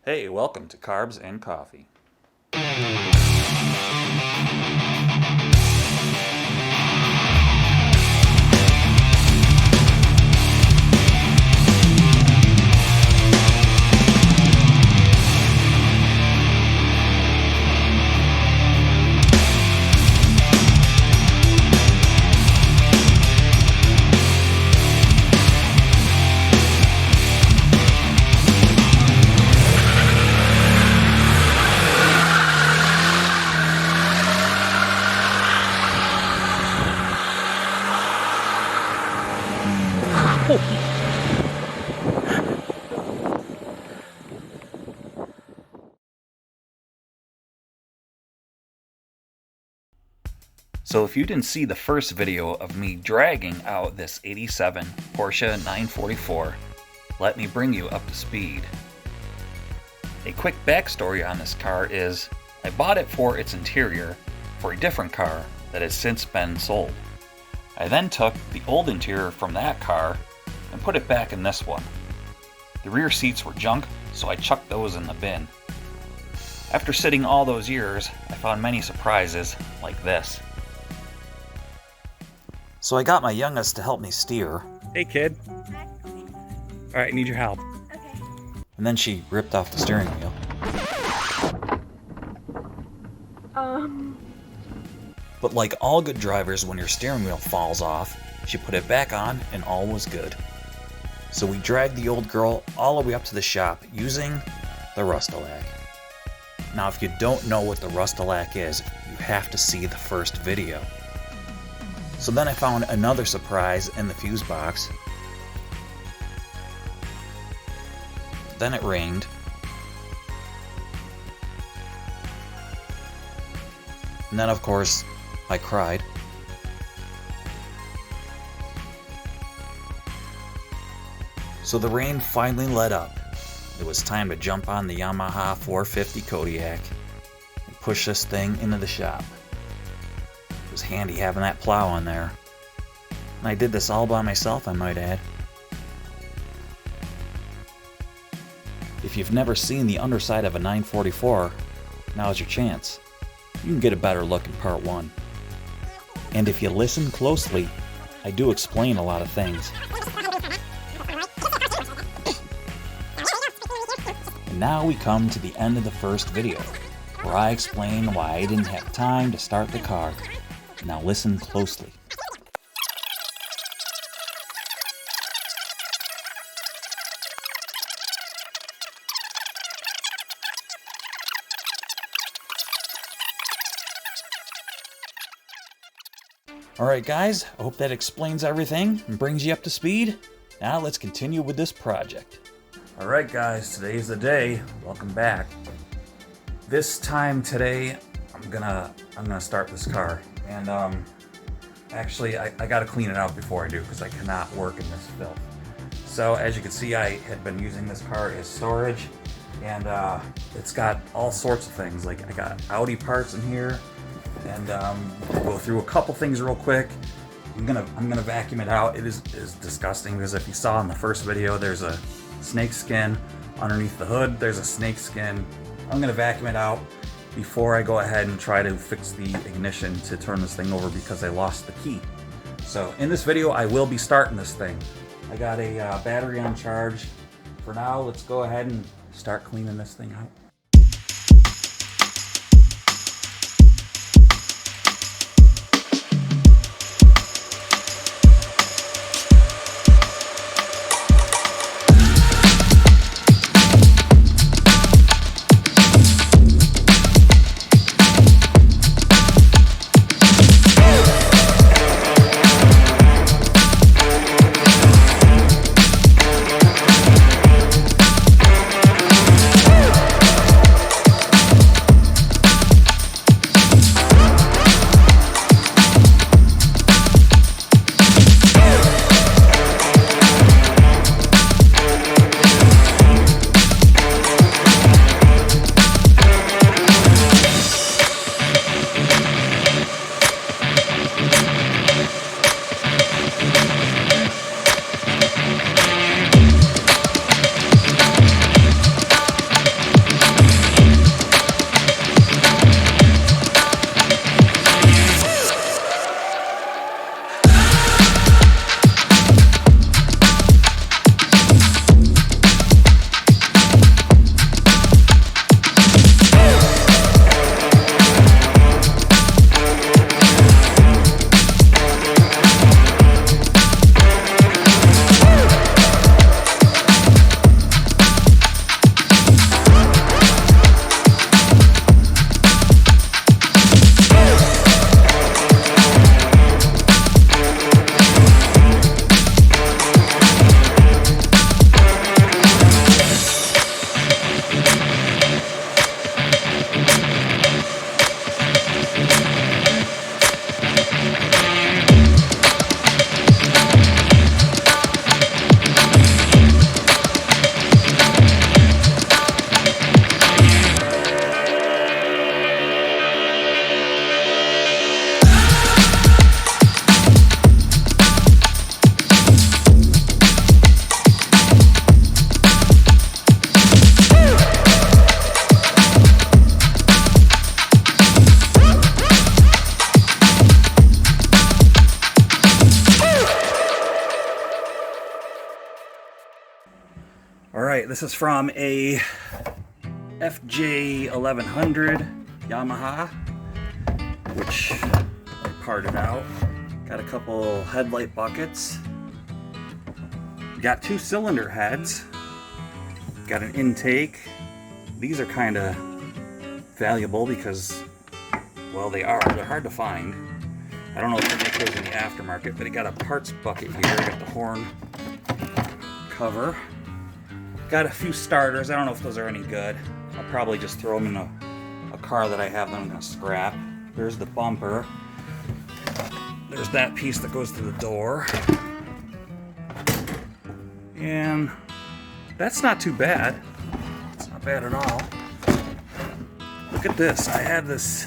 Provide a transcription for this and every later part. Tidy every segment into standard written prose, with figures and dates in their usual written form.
Hey, welcome to Carbs and Coffee. So if you didn't see the first video of me dragging out this 87 Porsche 944, let me bring you up to speed. A quick backstory on this car is, I bought it for its interior for a different car that has since been sold. I then took the old interior from that car and put it back in this one. The rear seats were junk, so I chucked those in the bin. After sitting all those years, I found many surprises like this. So I got my youngest to help me steer. Hey kid. Alright, I need your help. Okay. And then she ripped off the steering wheel. But like all good drivers, when your steering wheel falls off, she put it back on and all was good. So we dragged the old girl all the way up to the shop using the Rustalac. Now if you don't know what the Rustalac is, you have to see the first video. So then I found another surprise in the fuse box. Then it rained. And then of course, I cried. So the rain finally let up. It was time to jump on the Yamaha 450 Kodiak and push this thing into the shop. It was handy having that plow on there. And I did this all by myself, I might add. If you've never seen the underside of a 944, now's your chance. You can get a better look in part 1. And if you listen closely, I do explain a lot of things. And now we come to the end of the first video, where I explain why I didn't have time to start the car. Now listen closely. Alright guys, I hope that explains everything and brings you up to speed. Now let's continue with this project. Alright guys, today's the day. Welcome back. This time today, I'm gonna start this car. And actually I gotta clean it out before I do, because I cannot work in this filth. So as you can see, I had been using this car as storage, and it's got all sorts of things. Like I got Audi parts in here. And we'll go through a couple things real quick. I'm gonna vacuum it out. It is disgusting, because if you saw in the first video, there's a snake skin underneath the hood. There's a snake skin. I'm gonna vacuum it out before I go ahead and try to fix the ignition to turn this thing over, because I lost the key. So in this video, I will be starting this thing. I got a battery on charge. For now, let's go ahead and start cleaning this thing out. right, this is from a FJ 1100 Yamaha, which I parted out. Got a couple headlight buckets. Got 2 cylinder heads. Got an intake. These are kind of valuable because, well, they're hard to find. I don't know if they make those in the aftermarket, but I got a parts bucket here. I got the horn cover. Got a few starters. I don't know if those are any good. I'll probably just throw them in a car that I have that I'm going to scrap. There's the bumper. There's that piece that goes to the door. And that's not too bad. It's not bad at all. Look at this. I have this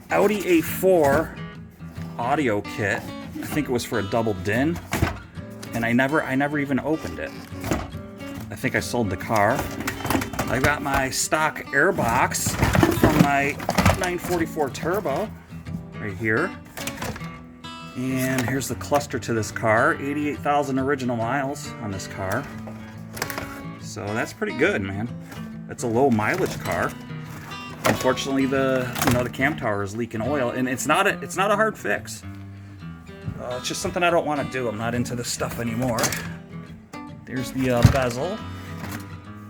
Audi A4 audio kit. I think it was for a double din. And I never even opened it. I think I sold the car. I got my stock airbox from my 944 Turbo right here. And here's the cluster to this car. 88,000 original miles on this car. So that's pretty good, man. It's a low mileage car. Unfortunately, the cam tower is leaking oil, and it's not a hard fix. It's just something I don't want to do. I'm not into this stuff anymore. There's the bezel.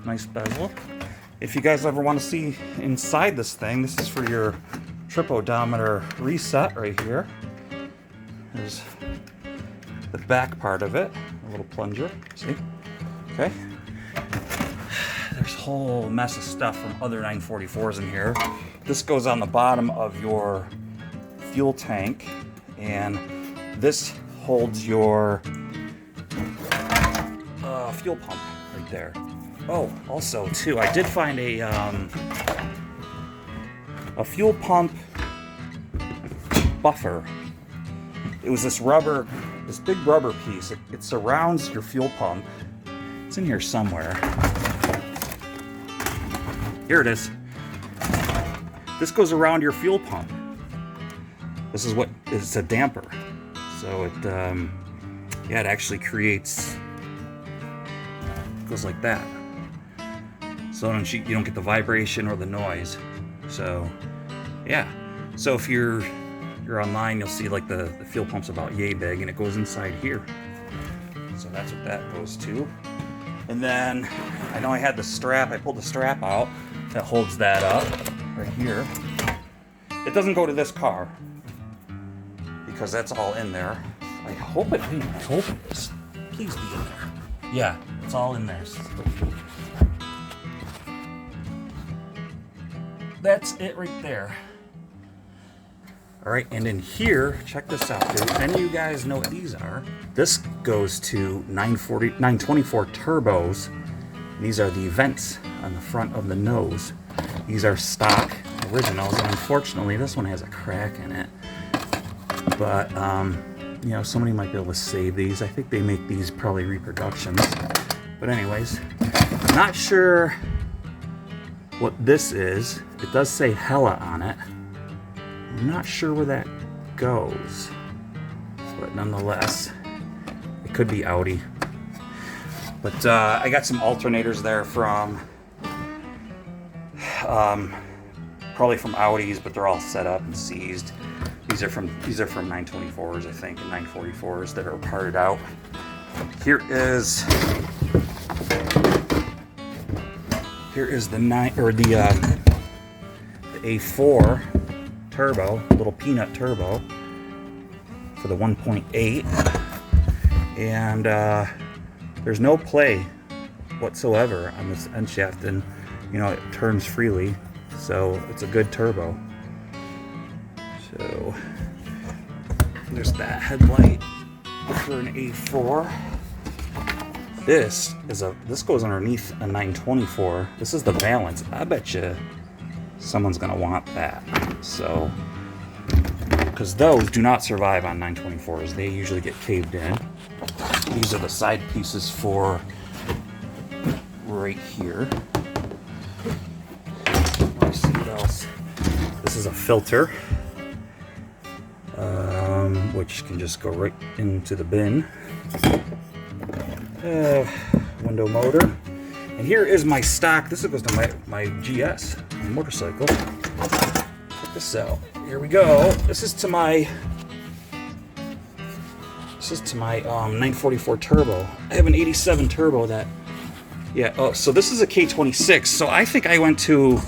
Nice bezel. If you guys ever want to see inside this thing, this is for your trip odometer reset right here. There's the back part of it, a little plunger. See? Okay. There's a whole mess of stuff from other 944s in here. This goes on the bottom of your fuel tank, and this holds your fuel pump right there. Oh, also too, I did find a fuel pump buffer. It was this big rubber piece. It surrounds your fuel pump. It's in here somewhere. Here it is. This goes around your fuel pump. This is it's a damper. So it actually creates, goes like that. So you don't get the vibration or the noise. So yeah. So if you're online, you'll see like the fuel pump's about yay big, and it goes inside here. So that's what that goes to. And then I know I had the strap. I pulled the strap out that holds that up right here. It doesn't go to this car because that's all in there. I hope it is. Please be in there. Yeah, it's all in there. That's it right there. All right, and in here, check this out. If any of you guys know what these are, this goes to 924 turbos. These are the vents on the front of the nose. These are stock originals, and unfortunately, this one has a crack in it. But somebody might be able to save these. I think they make these probably reproductions. But anyways, not sure what this is. It does say Hella on it. I'm not sure where that goes, but nonetheless, it could be Audi. But I got some alternators there from, probably from Audis, but they're all set up and seized. These are from 924s, I think, and 944s that are parted out. Here is the A4 turbo, little peanut turbo for the 1.8, and there's no play whatsoever on this end shaft, and it turns freely, so it's a good turbo. So there's that headlight for an A4. This goes underneath a 924. This is the valance. I bet you someone's gonna want that. So, because those do not survive on 924s, they usually get caved in. These are the side pieces for right here. Let's see what else. This is a filter, which can just go right into the bin. Window motor. And here is my stock. This goes to my GS, my motorcycle. Check this out. Here we go. This is to my 944 turbo. I have an 87 turbo that, yeah. Oh, so this is a K26. So I think I went to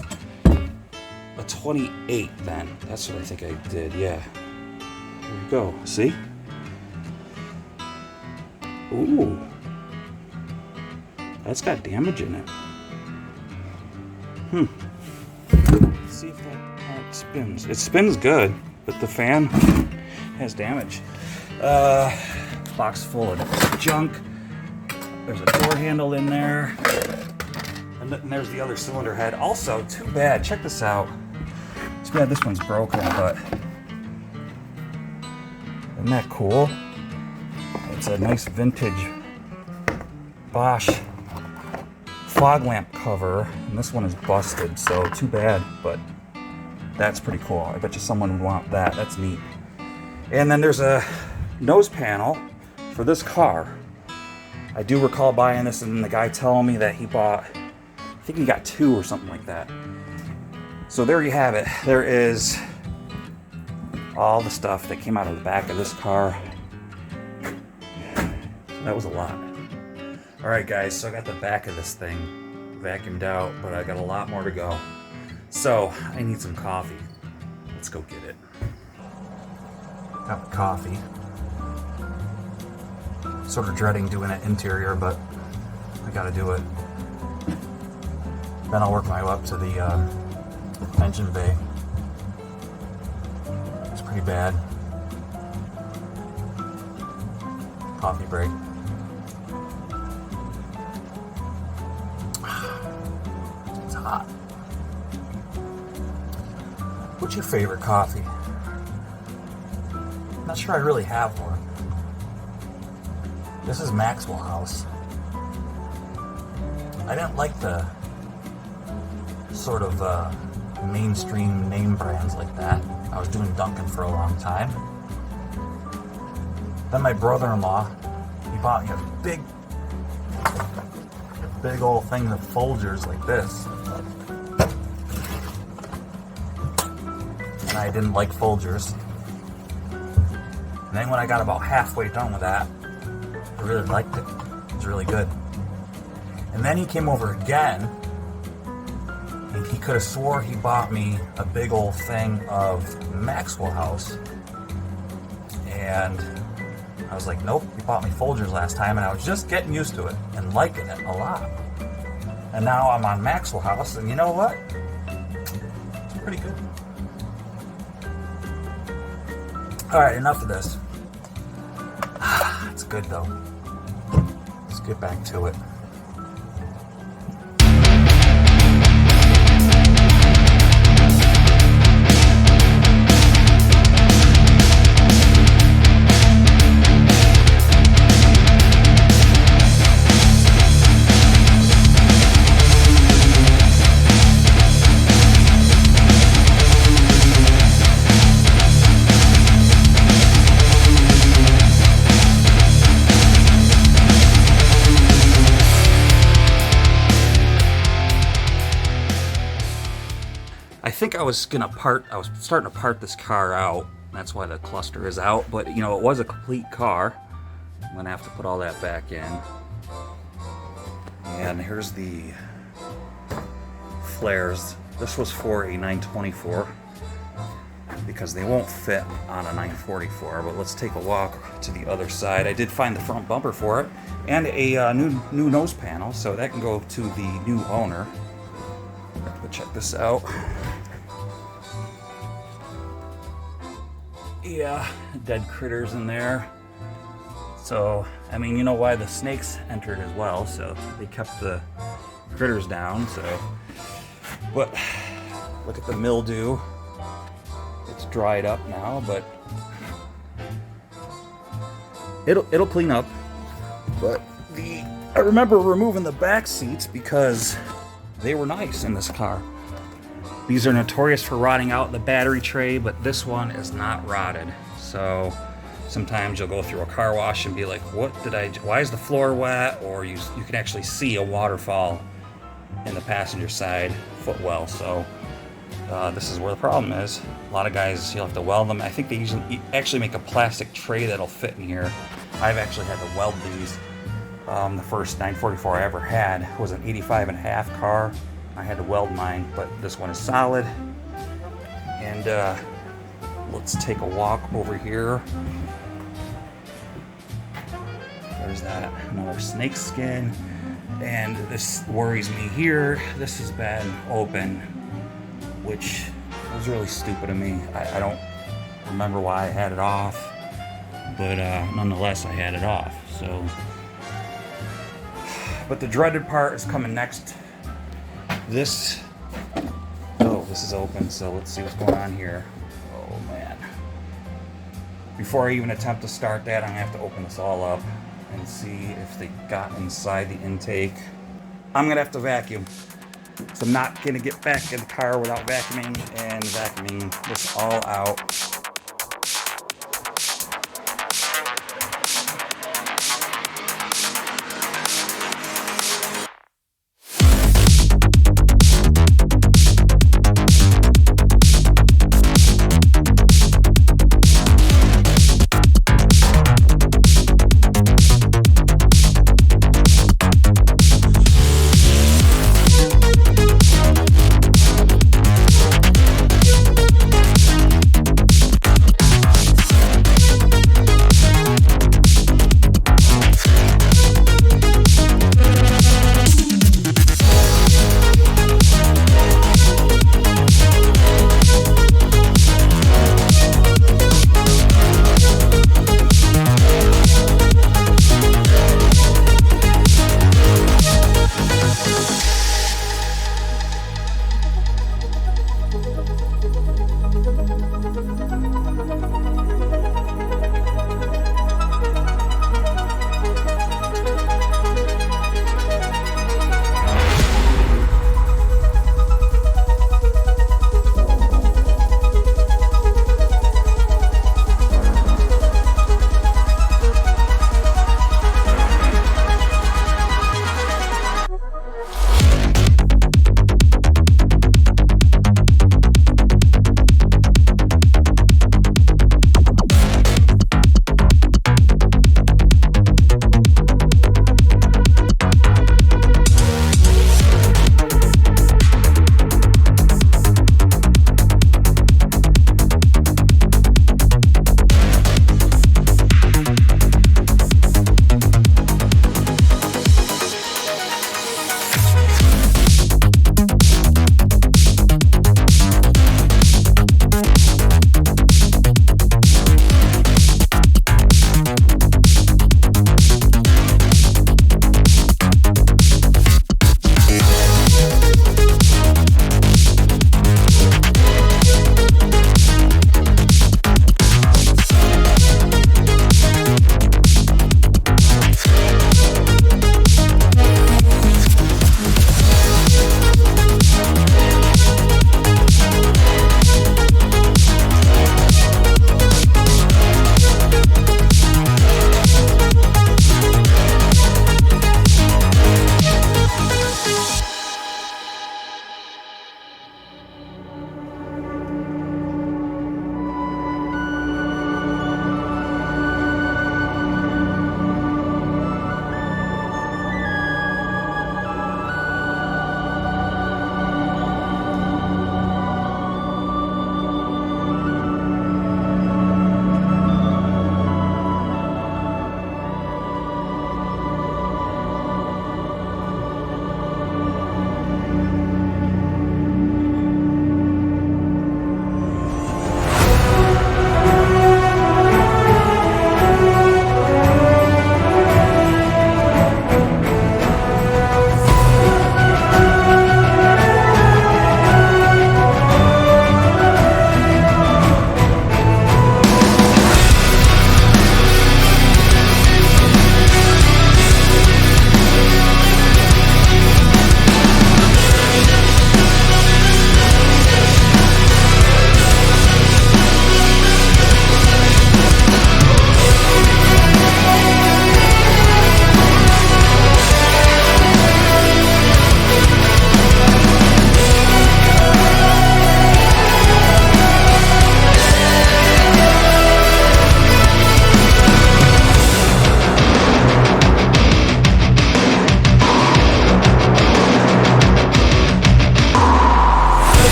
a 28 then. That's what I think I did. Yeah. Here we go. See? Ooh. That's got damage in it. Let's see if that spins. It spins good, but the fan has damage. Box full of junk. There's a door handle in there. And there's the other cylinder head. Also, too bad. Check this out. Too bad this one's broken, but isn't that cool? It's a nice vintage Bosch fog lamp cover, and this one is busted, so too bad, but that's pretty cool. I bet you someone would want that. That's neat. And then there's a nose panel for this car. I do recall buying this and the guy telling me that he bought, I think he got 2 or something like that. So there you have it. There is all the stuff that came out of the back of this car. That was a lot. Alright guys, so I got the back of this thing vacuumed out, but I got a lot more to go. So, I need some coffee. Let's go get it. Got the coffee. Sort of dreading doing it interior, but I gotta do it. Then I'll work my way up to the engine bay. It's pretty bad. Coffee break. It's hot. What's your favorite coffee? I'm not sure I really have one. This is Maxwell House. I didn't like the sort of mainstream name brands like that. I was doing Dunkin' for a long time. Then my brother-in-law, he bought me a big old thing of Folgers like this. And I didn't like Folgers. And then when I got about halfway done with that, I really liked it. It was really good. And then he came over again, and he could have swore he bought me a big old thing of Maxwell House. And I was like, nope, you bought me Folgers last time, and I was just getting used to it and liking it a lot. And now I'm on Maxwell House, and you know what? It's pretty good. Alright, enough of this. It's good though. Let's get back to it. I think I was starting to part this car out. That's why the cluster is out, but you know, it was a complete car. I'm gonna have to put all that back in. And here's the flares. This was for a 924 because they won't fit on a 944, but let's take a walk to the other side. I did find the front bumper for it and a new nose panel, so that can go to the new owner. But check this out. Yeah, dead critters in there. So, I mean, you know why the snakes entered as well, so they kept the critters down, so. But, look at the mildew. It's dried up now, but it'll clean up. But I remember removing the back seats because they were nice in this car. These are notorious for rotting out the battery tray, but this one is not rotted. So sometimes you'll go through a car wash and be like, why is the floor wet? Or you can actually see a waterfall in the passenger side footwell. So this is where the problem is. A lot of guys, you'll have to weld them. I think they usually actually make a plastic tray that'll fit in here. I've actually had to weld these. The first 944 I ever had was an 85.5 car. I had to weld mine, but this one is solid. And let's take a walk over here. There's that, another snake skin. And this worries me here. This has been open, which was really stupid of me. I don't remember why I had it off, but nonetheless, I had it off. So, but the dreaded part is coming next. This is open, so let's see what's going on here. Oh man. Before I even attempt to start that, I'm gonna have to open this all up and see if they got inside the intake. I'm gonna have to vacuum. So I'm not gonna get back in the car without vacuuming and vacuuming this all out.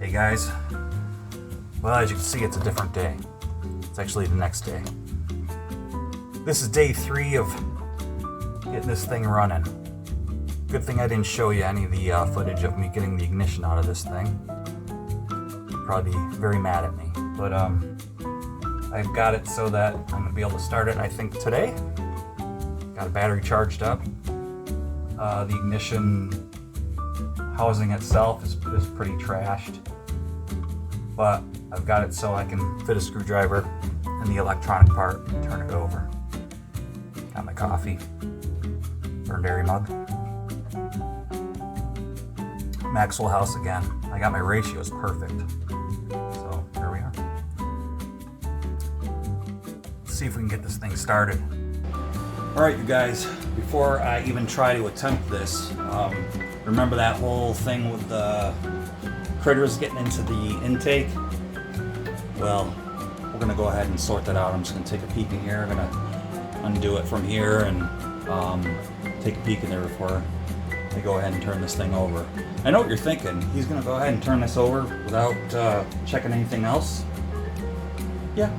Hey guys, well, as you can see, it's a different day. It's actually the next day. This is day 3 of getting this thing running. Good thing I didn't show you any of the footage of me getting the ignition out of this thing. You'd probably be very mad at me, but I've got it so that I'm gonna be able to start it, I think, today. Got a battery charged up. The ignition housing itself is pretty trashed, but I've got it so I can fit a screwdriver in the electronic part and turn it over. Got my coffee, burned dairy mug. Maxwell House again. I got my ratios perfect. So here we are. Let's see if we can get this thing started. All right, you guys, before I even try to attempt this, remember that whole thing with the critters getting into the intake? Well, we're gonna go ahead and sort that out. I'm just gonna take a peek in here. I'm gonna undo it from here and take a peek in there before I go ahead and turn this thing over. I know what you're thinking. He's gonna go ahead and turn this over without checking anything else. Yeah.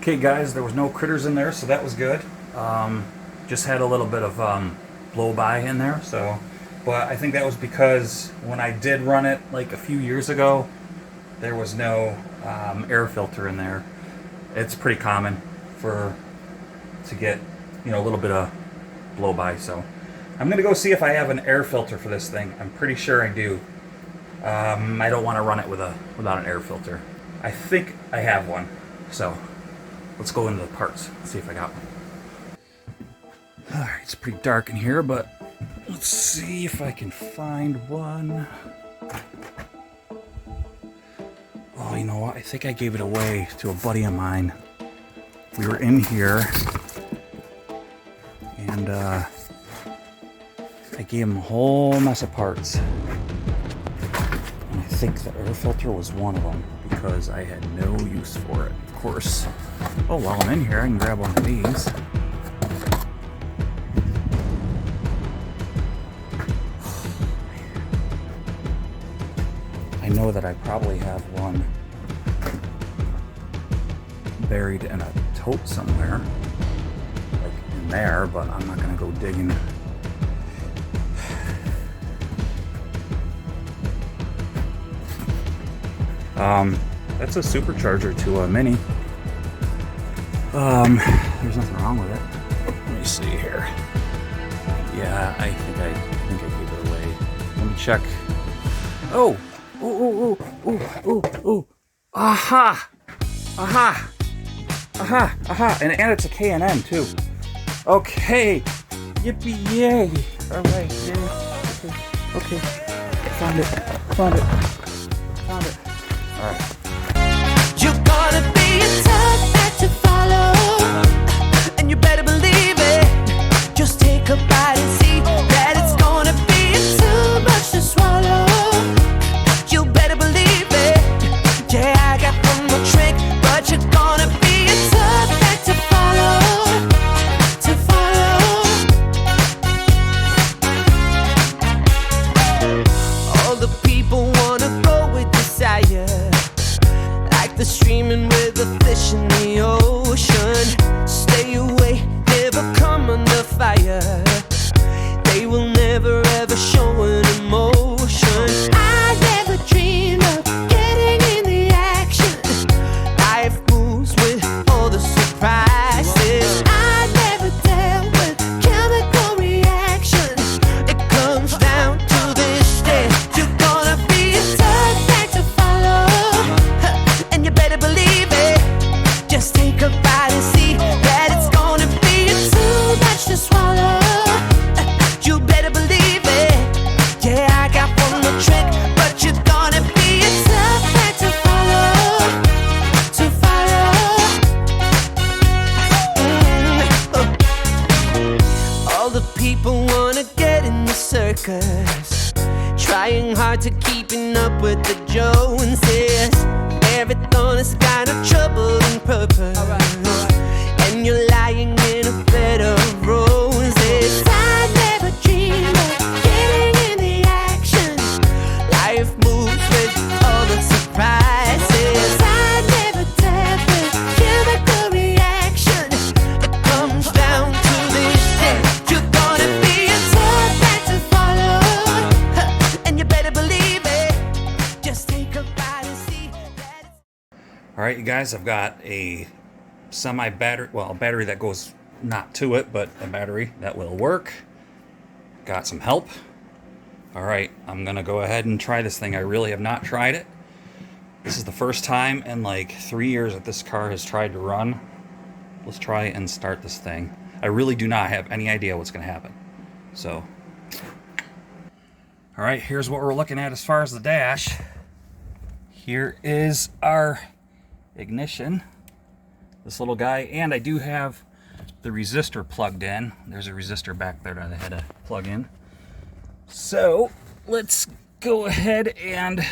Okay guys, there was no critters in there, so that was good. Just had a little bit of blow by in there, so, but I think that was because when I did run it like a few years ago, there was no air filter in there. It's pretty common to get, you know, a little bit of blow by, so I'm gonna go see if I have an air filter for this thing. I'm pretty sure I do. I don't want to run it without an air filter. I think I have one, so let's go into the parts and see if I got one. Alright, it's pretty dark in here, but let's see if I can find one. Oh, you know what? I think I gave it away to a buddy of mine. We were in here, and I gave him a whole mess of parts. And I think the air filter was one of them because I had no use for it. Of course. Oh, while I'm in here, I can grab one of these. I know that I probably have one buried in a tote somewhere, like in there, but I'm not gonna go digging. That's a supercharger to a Mini. There's nothing wrong with it. Let me see here. Yeah, I think I gave it away. Let me check. Oh! Ooh! Aha! Aha! Aha! Aha! And it's a K&N too. Okay! Yippee yay! Alright, yay. Okay. Found it. Alright. You're gonna be a tough act to follow, and you better believe it. Just take a bite and see that it's gonna be too much to swallow. You better believe it. Yeah, I got one more trick, but you're gonna be a tough act to follow. All the people wanna go with desire, like the streaming with a fish in the ocean. Stay away, never come under fire. They will never ever show an emotion. I never dreamed of getting in the action. Life moves with all the surprises. I never dealt with chemical reaction. It comes down to this stage. You're gonna be a tough act to follow, and you better believe it. Just take a bite and see that it's gonna be too much to swallow. You better believe it. Yeah, I got one more trick, but you're gonna be a tough act to follow. All the people wanna get in the circus, trying hard to keeping up with the Joneses. Everything is kind of trouble and purpose, and you're lying in a bed of roses. I never dreamed of getting in the action. Life moves with all the surprises. I never dealt with chemical reaction. It comes down to this shit. You're gonna be a tough act to follow, and you better believe it. Just take a bite and see that it's... Alright, you guys, I've got a semi-battery, well, a battery that goes not to it, but a battery that will work. Got some help. Alright, I'm gonna go ahead and try this thing. I really have not tried it. This is the first time in like 3 years that this car has tried to run. Let's try and start this thing. I really do not have any idea what's gonna happen. So, alright, here's what we're looking at as far as the dash. Here is our ignition, this little guy, and I do have the resistor plugged in. There's a resistor back there that I had to plug in. So let's go ahead and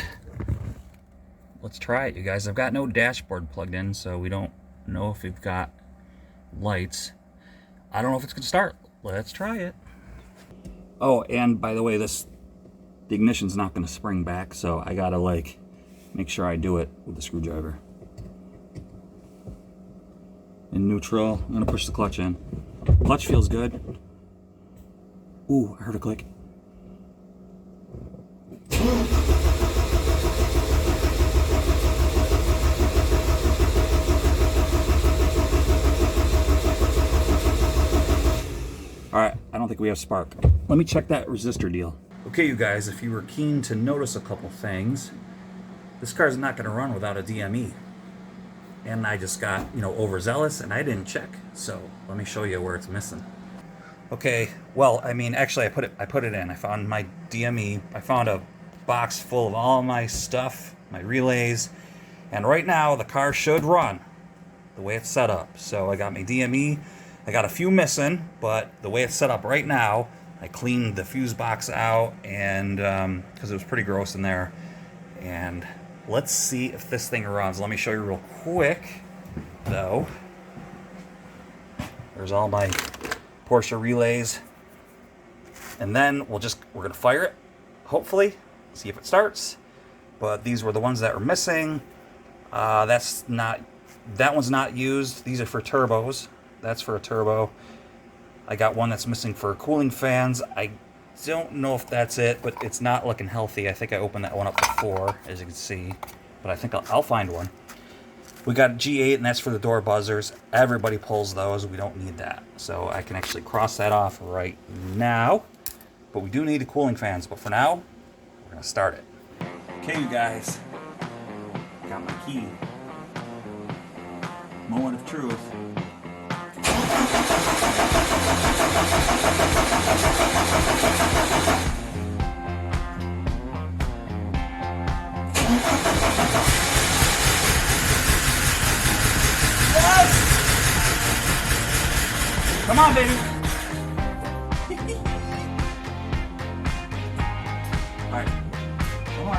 let's try it, you guys. I've got no dashboard plugged in, so we don't know if we've got lights. I don't know if it's gonna start. Let's try it. Oh, and by the way, the ignition's not gonna spring back, so I gotta like make sure I do it with the screwdriver. In neutral, I'm gonna push the clutch in. Clutch feels good. Ooh, I heard a click. Alright, I don't think we have spark. Let me check that resistor deal. Okay, you guys, if you were keen to notice a couple things, this car's not gonna run without a DME. And I just got, overzealous and I didn't check. So let me show you where it's missing. Okay, well, I mean, actually I put it in. I found my DME. I found a box full of all my stuff, my relays, and right now the car should run the way it's set up. So I got my DME. I got a few missing, but the way it's set up right now, I cleaned the fuse box out, and because it was pretty gross in there. And let's see if this thing runs. Let me show you real quick, though. There's all my Porsche relays. And then we're gonna fire it, hopefully, see if it starts. But these were the ones that were missing. That one's not used. These are for turbos. That's for a turbo. I got one that's missing for cooling fans. I don't know if that's it, but it's not looking healthy. I think I opened that one up before, as you can see. But I think I'll find one. We got G8, and that's for the door buzzers. Everybody pulls those. We don't need that. So I can actually cross that off right now. But we do need the cooling fans. But for now, we're going to start it. Okay, you guys. Got my key. Moment of truth. Yes! Come on, baby. All right. Come on.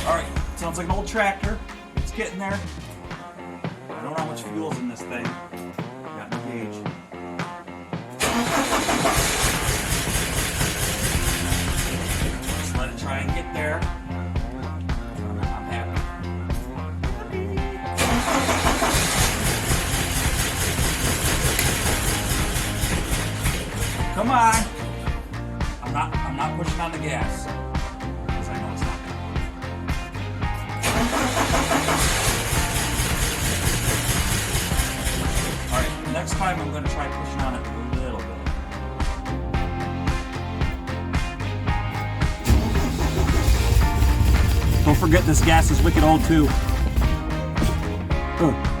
All right. Sounds like an old tractor. It's getting there. I don't know how much fuel's in this thing. Got no gauge. Just let it try and get there. I'm happy. Come on. I'm not pushing on the gas. Because I know it's not going. Alright, next time I'm going to try pushing on it a little bit. Don't forget this gas is wicked old too. Ugh.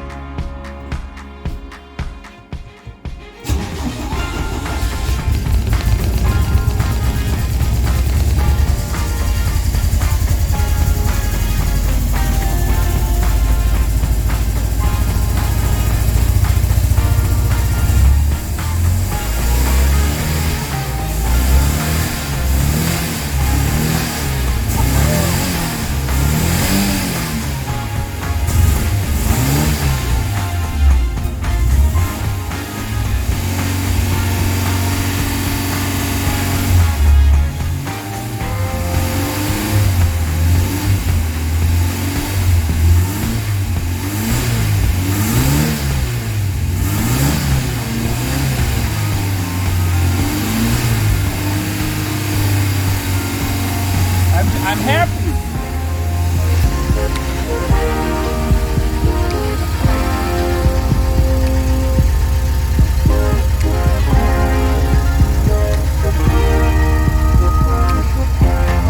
I'm happy.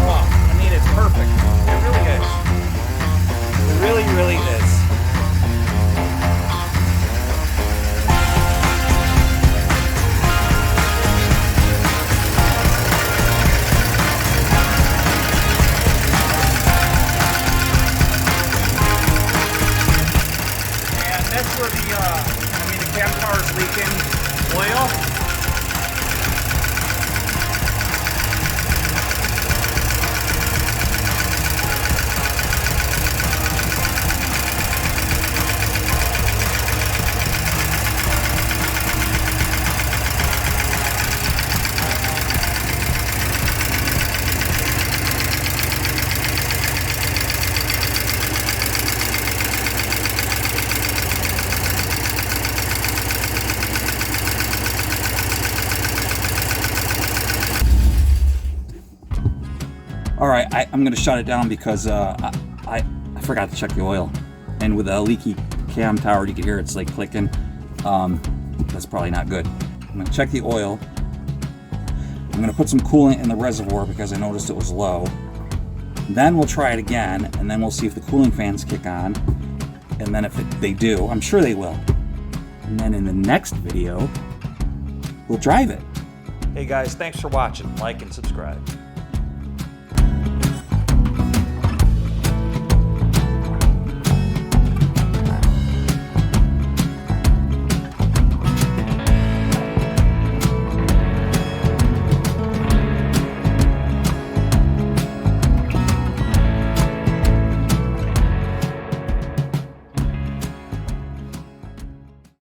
Oh, I mean, it's perfect. It really is. It really, really is. Where the cam car is leaking oil. All right, I'm going to shut it down because I forgot to check the oil. And with a leaky cam tower, you can hear it's like clicking. That's probably not good. I'm going to check the oil. I'm going to put some coolant in the reservoir because I noticed it was low. Then we'll try it again, and then we'll see if the cooling fans kick on. And then if they do, I'm sure they will. And then in the next video, we'll drive it. Hey guys, thanks for watching. Like and subscribe.